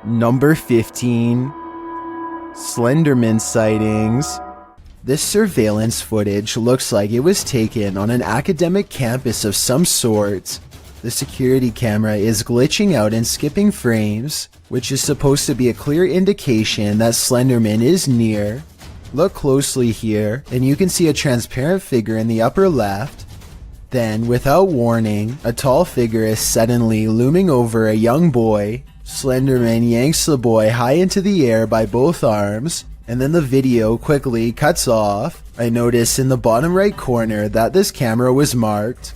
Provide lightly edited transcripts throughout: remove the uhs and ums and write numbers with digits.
Number 15. Slenderman sightings. This surveillance footage looks like it was taken on an academic campus of some sort. The security camera is glitching out and skipping frames, which is supposed to be a clear indication that Slenderman is near. Look closely here, and you can see a transparent figure in the upper left. Then, without warning, a tall figure is suddenly looming over a young boy. Slenderman yanks the boy high into the air by both arms, and then the video quickly cuts off. I noticed in the bottom right corner that this camera was marked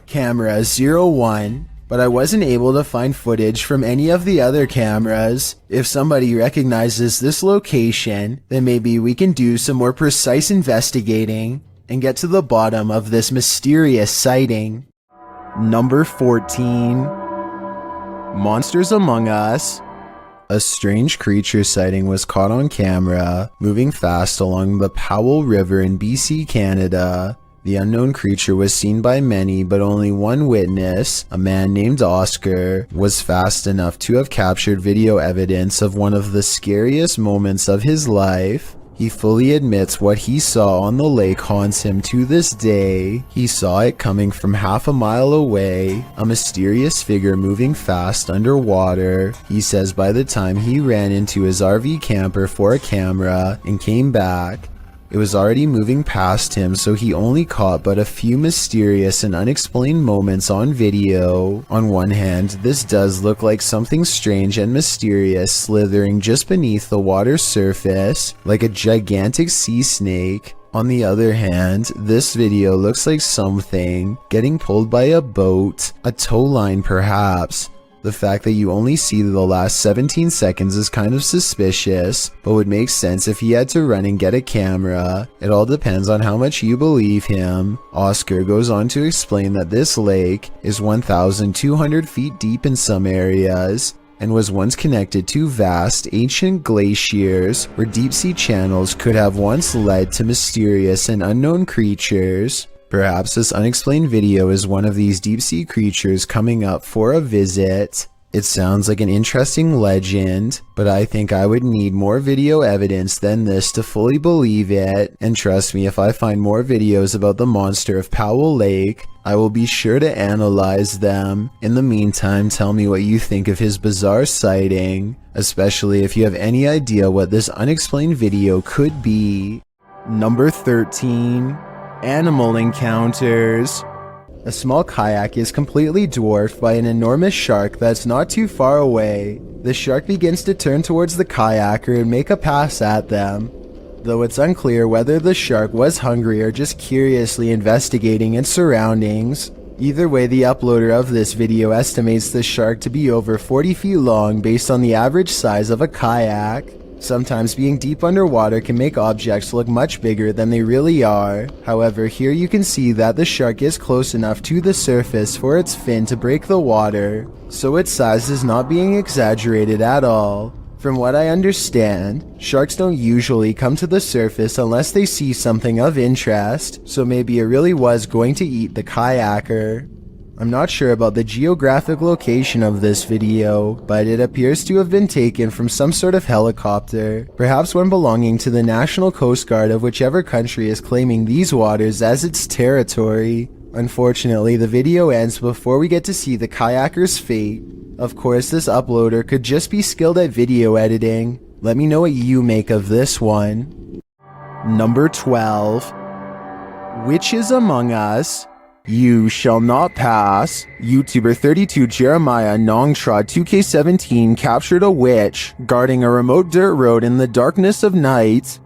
Camera 01, but I wasn't able to find footage from any of the other cameras. If somebody recognizes this location, then maybe we can do some more precise investigating and get to the bottom of this mysterious sighting. Number 14. Monsters Among Us. A strange creature sighting was caught on camera, moving fast along the Powell River in BC, Canada. The unknown creature was seen by many, but only one witness, a man named Oscar, was fast enough to have captured video evidence of one of the scariest moments of his life. He fully admits what he saw on the lake haunts him to this day. He saw it coming from half a mile away, a mysterious figure moving fast underwater. He says by the time he ran into his RV camper for a camera and came back, it was already moving past him, so he only caught but a few mysterious and unexplained moments on video. On one hand, this does look like something strange and mysterious slithering just beneath the water's surface, like a gigantic sea snake. On the other hand, this video looks like something getting pulled by a boat, a tow line perhaps. The fact that you only see the last 17 seconds is kind of suspicious, but would make sense if he had to run and get a camera. It all depends on how much you believe him. Oscar goes on to explain that this lake is 1,200 feet deep in some areas, and was once connected to vast ancient glaciers where deep-sea channels could have once led to mysterious and unknown creatures. Perhaps this unexplained video is one of these deep-sea creatures coming up for a visit. It sounds like an interesting legend, but I think I would need more video evidence than this to fully believe it. And trust me, if I find more videos about the monster of Powell Lake, I will be sure to analyze them. In the meantime, tell me what you think of his bizarre sighting, especially if you have any idea what this unexplained video could be. Number 13. Animal encounters. A small kayak is completely dwarfed by an enormous shark that's not too far away. The shark begins to turn towards the kayaker and make a pass at them, though it's unclear whether the shark was hungry or just curiously investigating its surroundings. Either way, the uploader of this video estimates the shark to be over 40 feet long based on the average size of a kayak. Sometimes being deep underwater can make objects look much bigger than they really are. However, here you can see that the shark is close enough to the surface for its fin to break the water, so its size is not being exaggerated at all. From what I understand, sharks don't usually come to the surface unless they see something of interest, so maybe it really was going to eat the kayaker. I'm not sure about the geographic location of this video, but it appears to have been taken from some sort of helicopter, perhaps one belonging to the National Coast Guard of whichever country is claiming these waters as its territory. Unfortunately, the video ends before we get to see the kayaker's fate. Of course, this uploader could just be skilled at video editing. Let me know what you make of this one. Number 12. Witches Among Us. You shall not pass. YouTuber 32 Jeremiah Nongtrod 2K17 captured a witch guarding a remote dirt road in the darkness of night.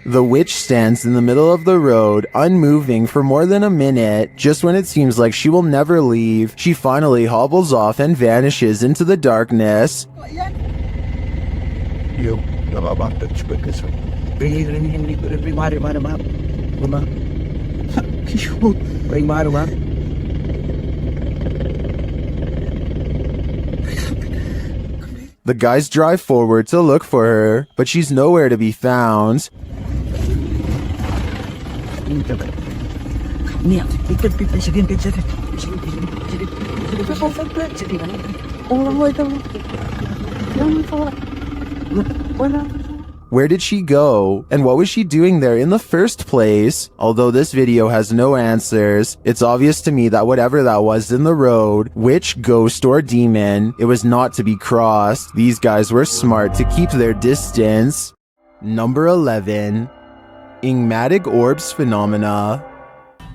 The witch stands in the middle of the road, unmoving for more than a minute. Just when it seems like she will never leave, she finally hobbles off and vanishes into the darkness. The guys drive forward to look for her, but she's nowhere to be found. Where did she go? And what was she doing there in the first place? Although this video has no answers, it's obvious to me that whatever that was in the road, witch, ghost, or demon, it was not to be crossed. These guys were smart to keep their distance. Number 11. Enigmatic orbs phenomena.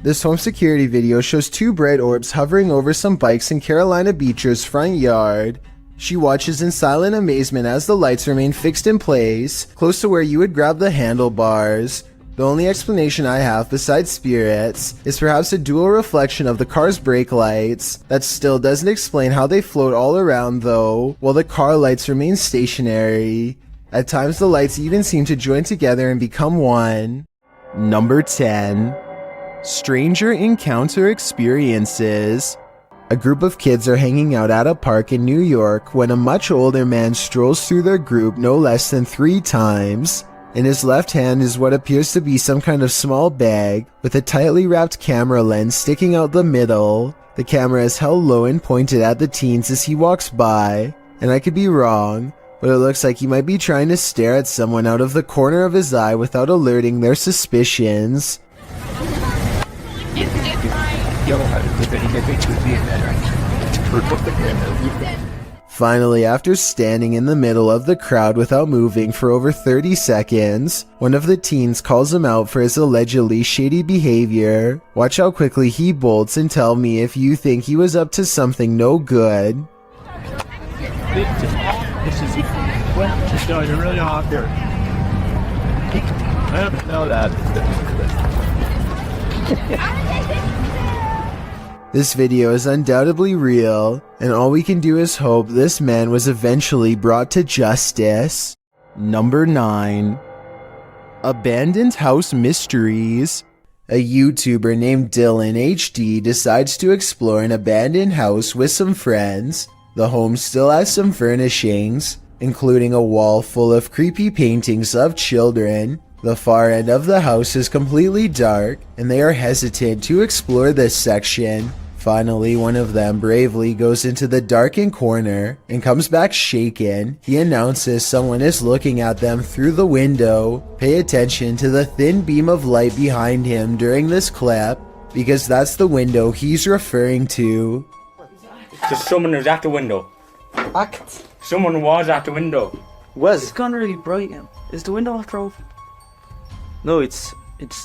This home security video shows two bright orbs hovering over some bikes in Carolina Beecher's front yard. She watches in silent amazement as the lights remain fixed in place, close to where you would grab the handlebars. The only explanation I have besides spirits is perhaps a dual reflection of the car's brake lights. That still doesn't explain how they float all around though, while the car lights remain stationary. At times the lights even seem to join together and become one. Number 10. Stranger encounter experiences. A group of kids are hanging out at a park in New York when a much older man strolls through their group no less than 3 times. In his left hand is what appears to be some kind of small bag with a tightly wrapped camera lens sticking out the middle. The camera is held low and pointed at the teens as he walks by, and I could be wrong, but it looks like he might be trying to stare at someone out of the corner of his eye without alerting their suspicions. Finally, after standing in the middle of the crowd without moving for over 30 seconds, one of the teens calls him out for his allegedly shady behavior. Watch how quickly he bolts and tell me if you think he was up to something no good. This is just going really hard here. I don't know that. This video is undoubtedly real, and all we can do is hope this man was eventually brought to justice. Number 9. Abandoned house mysteries. A YouTuber named Dylan HD decides to explore an abandoned house with some friends. The home still has some furnishings, including a wall full of creepy paintings of children. The far end of the house is completely dark, and they are hesitant to explore this section. Finally, one of them bravely goes into the darkened corner and comes back shaken. He announces someone is looking at them through the window. Pay attention to the thin beam of light behind him during this clip, because that's the window he's referring to. Just someone was at the window. Act. Someone was at the window. It's gone really bright now. Is the window after open? No, it's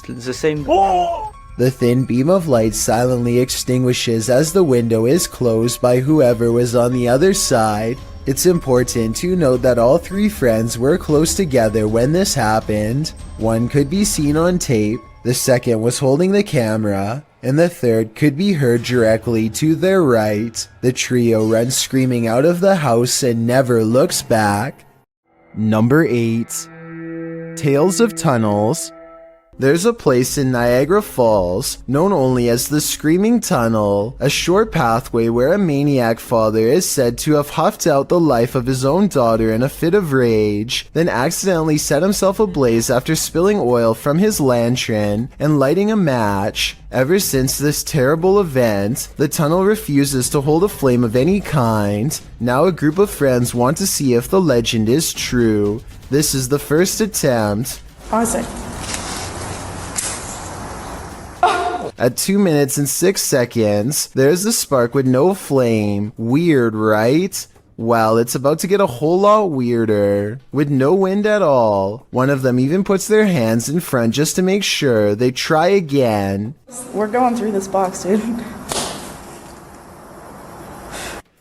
the same. Oh! The thin beam of light silently extinguishes as the window is closed by whoever was on the other side. It's important to note that all 3 friends were close together when this happened. One could be seen on tape, the second was holding the camera, and the third could be heard directly to their right. The trio runs screaming out of the house and never looks back. Number 8. Tales of tunnels. There's a place in Niagara Falls, known only as the Screaming Tunnel, a short pathway where a maniac father is said to have huffed out the life of his own daughter in a fit of rage, then accidentally set himself ablaze after spilling oil from his lantern and lighting a match. Ever since this terrible event, the tunnel refuses to hold a flame of any kind. Now a group of friends want to see if the legend is true. This is the first attempt. Pause it. At 2 minutes and 6 seconds, there's a spark with no flame. Weird, right? Well, it's about to get a whole lot weirder. With no wind at all. One of them even puts their hands in front just to make sure. They try again. We're going through this box, dude.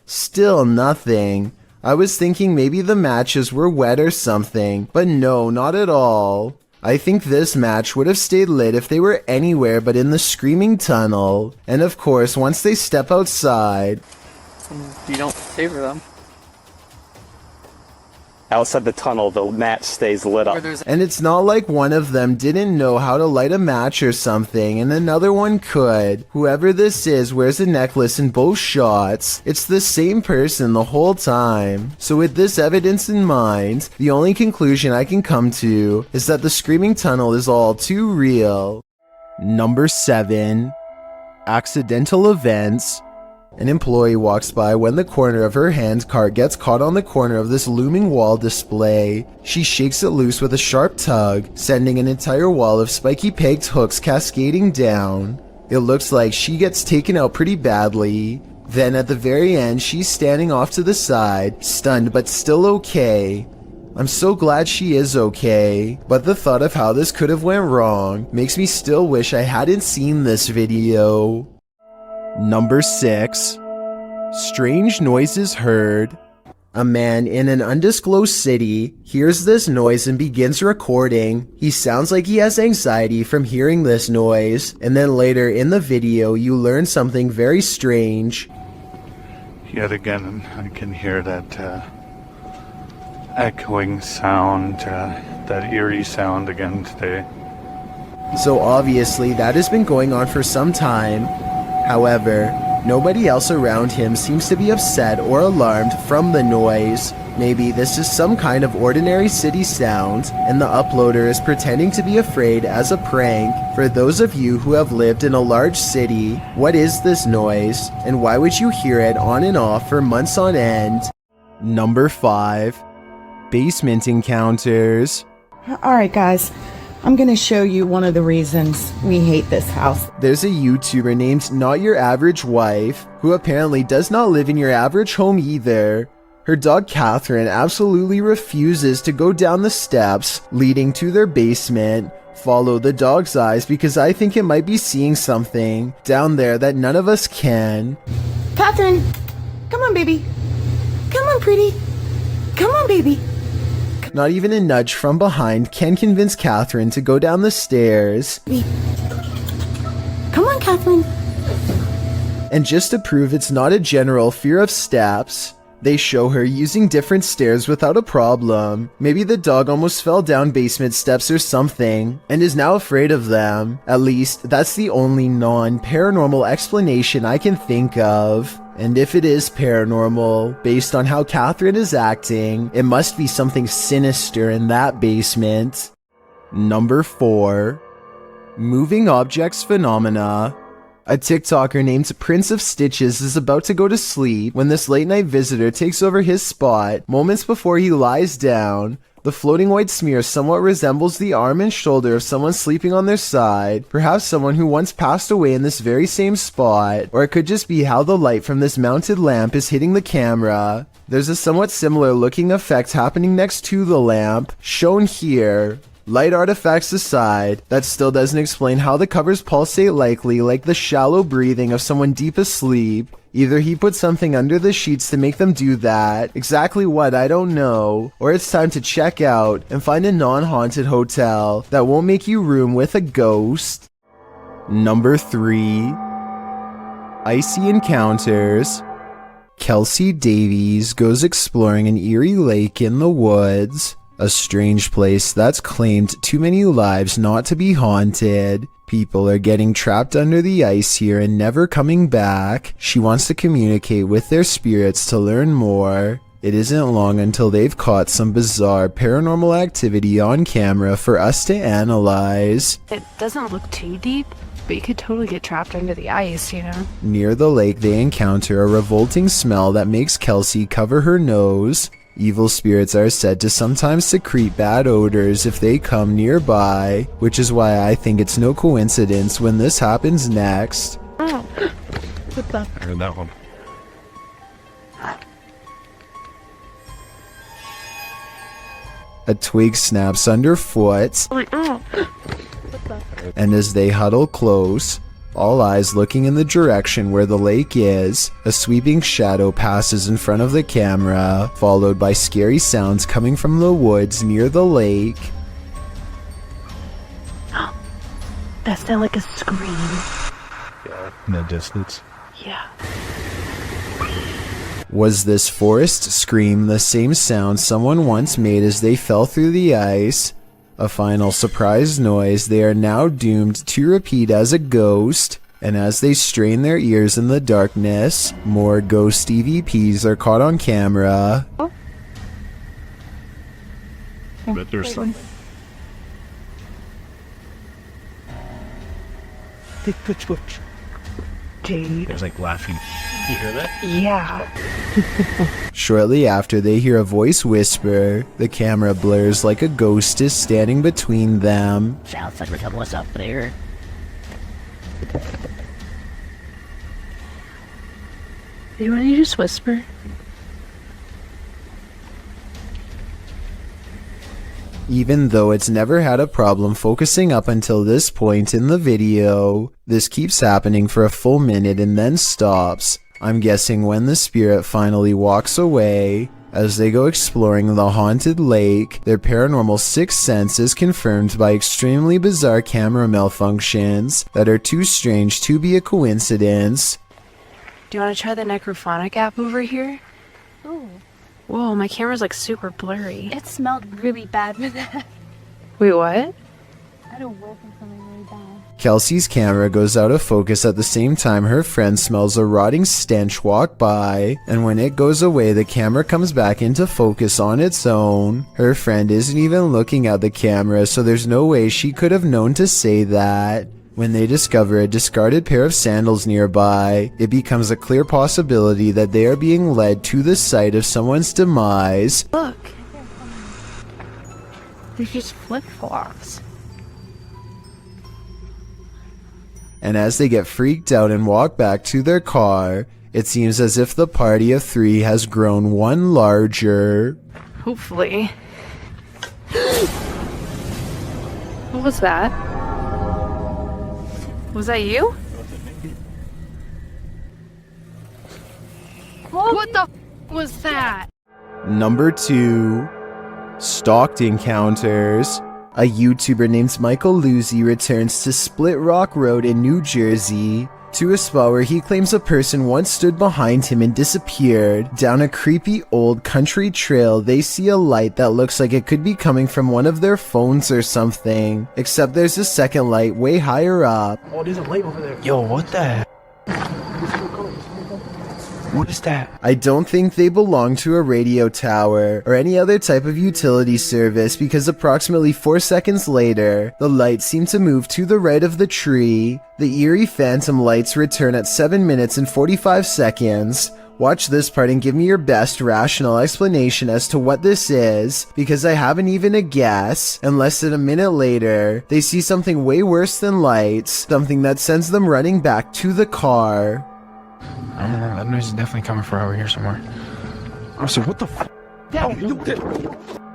Still nothing. I was thinking maybe the matches were wet or something, but no, not at all. I think this match would have stayed lit if they were anywhere but in the Screaming Tunnel. And of course, once they step outside... You don't favor them. outside the tunnel, the match stays lit up. And it's not like one of them didn't know how to light a match or something and another one could. Whoever this is wears a necklace in both shots. It's the same person the whole time. So with this evidence in mind, the only conclusion I can come to is that the screaming tunnel is all too real. Number 7. Accidental events. An employee walks by when the corner of her hand cart gets caught on the corner of this looming wall display. She shakes it loose with a sharp tug, sending an entire wall of spiky pegged hooks cascading down. It looks like she gets taken out pretty badly. Then at the very end, she's standing off to the side, stunned but still okay. I'm so glad she is okay, but the thought of how this could have went wrong makes me still wish I hadn't seen this video. Number 6. Strange noises heard. A man in an undisclosed city hears this noise and begins recording. He sounds like he has anxiety from hearing this noise, and then later in the video you learn something very strange. Yet again, I can hear that echoing sound, that eerie sound again today. So obviously that has been going on for some time. However, nobody else around him seems to be upset or alarmed from the noise. Maybe this is some kind of ordinary city sound, and the uploader is pretending to be afraid as a prank. For those of you who have lived in a large city, what is this noise, and why would you hear it on and off for months on end? Number 5. Basement encounters. Alright guys, I'm gonna show you one of the reasons we hate this house. There's a YouTuber named Not Your Average Wife, who apparently does not live in your average home either. Her dog Catherine absolutely refuses to go down the steps leading to their basement. Follow the dog's eyes because I think it might be seeing something down there that none of us can. Catherine! Come on baby! Come on pretty! Come on baby! Not even a nudge from behind can convince Catherine to go down the stairs. Come on, Catherine. And just to prove it's not a general fear of steps, they show her using different stairs without a problem. Maybe the dog almost fell down basement steps or something, and is now afraid of them. At least, that's the only non-paranormal explanation I can think of. And if it is paranormal, based on how Catherine is acting, it must be something sinister in that basement. Number 4. Moving objects phenomena. A TikToker named Prince of Stitches is about to go to sleep when this late night visitor takes over his spot. Moments before he lies down, the floating white smear somewhat resembles the arm and shoulder of someone sleeping on their side, perhaps someone who once passed away in this very same spot, or it could just be how the light from this mounted lamp is hitting the camera. There's a somewhat similar looking effect happening next to the lamp, shown here. Light artifacts aside, that still doesn't explain how the covers pulsate likely like the shallow breathing of someone deep asleep. Either he put something under the sheets to make them do that, exactly what I don't know, or it's time to check out and find a non-haunted hotel that won't make you room with a ghost. Number 3. Icy encounters. Kelsey Davies goes exploring an eerie lake in the woods. A strange place that's claimed too many lives not to be haunted. People are getting trapped under the ice here and never coming back. She wants to communicate with their spirits to learn more. It isn't long until they've caught some bizarre paranormal activity on camera for us to analyze. It doesn't look too deep, but you could totally get trapped under the ice, you know? Near the lake, they encounter a revolting smell that makes Kelsey cover her nose. Evil spirits are said to sometimes secrete bad odors if they come nearby, which is why I think it's no coincidence when this happens next. Oh, what's that? I heard that one. A twig snaps underfoot, I'm like, oh, what's that? and as they huddle close, all eyes looking in the direction where the lake is, a sweeping shadow passes in front of the camera, followed by scary sounds coming from the woods near the lake. That sounded like a scream. Yeah, in the distance. Yeah. Was this forest scream the same sound someone once made as they fell through the ice? A final surprise noise they are now doomed to repeat as a ghost. And as they strain their ears in the darkness, more ghost EVPs are caught on camera. But there's some. There's like laughing. You hear that? Yeah. Shortly after, they hear a voice whisper. The camera blurs like a ghost is standing between them. Sounds like what's up there? You want to just whisper? Even though it's never had a problem focusing up until this point in the video, this keeps happening for a full minute and then stops. I'm guessing when the spirit finally walks away. As they go exploring the haunted lake, their paranormal sixth sense is confirmed by extremely bizarre camera malfunctions that are too strange to be a coincidence. Do you want to try the necrophonic app over here? Ooh. Whoa, my camera's like super blurry. It smelled really bad with that. Wait, what? I had a whiff of something really bad. Kelsey's camera goes out of focus at the same time her friend smells a rotting stench walk by, and when it goes away the camera comes back into focus on its own. Her friend isn't even looking at the camera, so there's no way she could have known to say that. When they discover a discarded pair of sandals nearby, it becomes a clear possibility that they are being led to the site of someone's demise. Look. They're just flip-flops. And as they get freaked out and walk back to their car, it seems as if the party of three has grown one larger. Hopefully. What was that? Was that you? What the f was that? Number 2. Stalked encounters. A YouTuber named Michael Luzzi returns to Split Rock Road in New Jersey to a spot where he claims a person once stood behind him and disappeared. Down a creepy old country trail, they see a light that looks like it could be coming from one of their phones or something. Except there's a second light way higher up. Oh, there's a light over there. Yo, what the heck? What is that? I don't think they belong to a radio tower or any other type of utility service because approximately 4 seconds later, the lights seem to move to the right of the tree. The eerie phantom lights return at 7 minutes and 45 seconds. Watch this part and give me your best rational explanation as to what this is, because I haven't even a guess. And less than a minute later, they see something way worse than lights, something that sends them running back to the car. I don't know, that noise is definitely coming from over here somewhere. Oh, so what the f?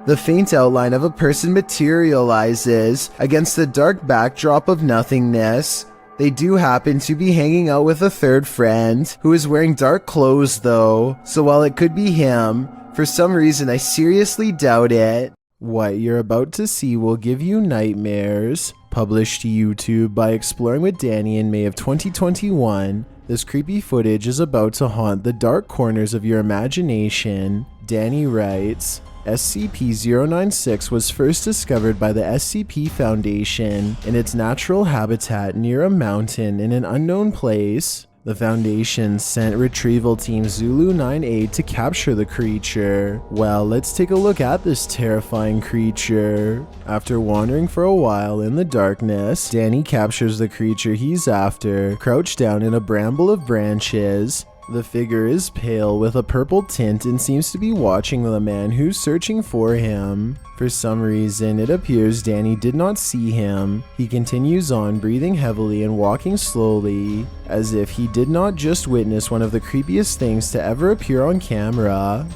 The faint outline of a person materializes against the dark backdrop of nothingness. They do happen to be hanging out with a third friend, who is wearing dark clothes though, so while it could be him, for some reason I seriously doubt it. What you're about to see will give you nightmares. Published to YouTube by Exploring with Danny in May of 2021, this creepy footage is about to haunt the dark corners of your imagination. Danny writes, SCP-096 was first discovered by the SCP Foundation in its natural habitat near a mountain in an unknown place. The Foundation sent retrieval team Zulu 9A to capture the creature. Well, let's take a look at this terrifying creature. After wandering for a while in the darkness, Danny captures the creature he's after, crouched down in a bramble of branches. The figure is pale with a purple tint and seems to be watching the man who's searching for him. For some reason, it appears Danny did not see him. He continues on, breathing heavily and walking slowly, as if he did not just witness one of the creepiest things to ever appear on camera.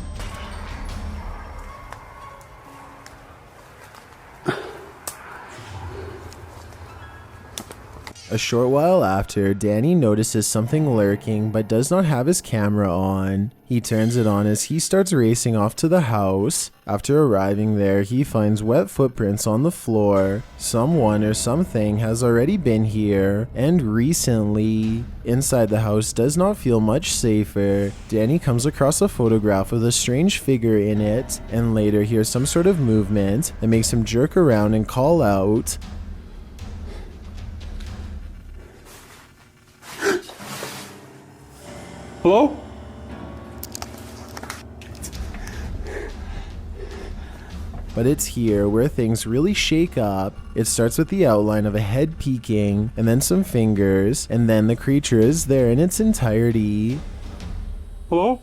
A short while after, Danny notices something lurking but does not have his camera on. He He turns it on as he starts racing off to the house. After arriving there, he finds wet footprints on the floor. Someone or something has already been here, and recently. Inside the house does not feel much safer. Danny comes across a photograph with a strange figure in it, and later hears some sort of movement that makes him jerk around and call out. Hello? But it's here where things really shake up. It starts with the outline of a head peeking, and then some fingers, and then the creature is there in its entirety. Hello?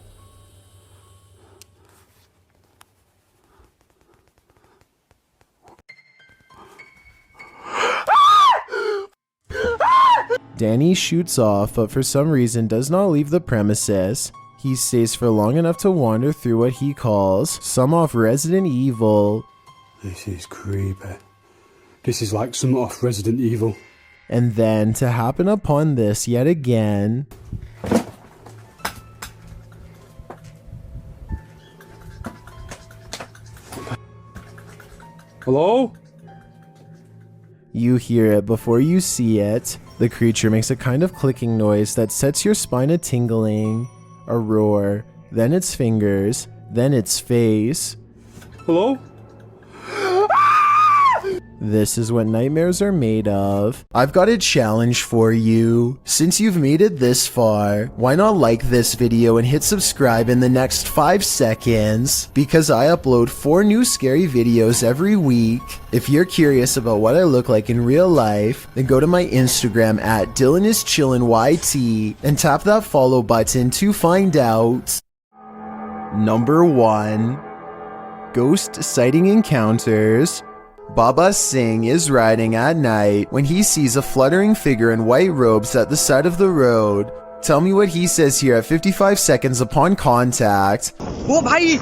Danny shoots off, but for some reason does not leave the premises. He stays for long enough to wander through what he calls some off Resident Evil. This is creepy. This is like some off Resident Evil. And then to happen upon this yet again. Hello? You hear it before you see it. The creature makes a kind of clicking noise that sets your spine a-tingling. A roar, then its fingers, then its face. Hello? This is what nightmares are made of. I've got a challenge for you. Since you've made it this far, why not like this video and hit subscribe in the next 5 seconds? Because I upload 4 new scary videos every week. If you're curious about what I look like in real life, then go to my Instagram at DylanIsChillinYT and tap that follow button to find out. Number 1. Ghost sighting encounters. Baba Singh is riding at night when he sees a fluttering figure in white robes at the side of the road. Tell me what he says here at 55 seconds upon contact. वो भाई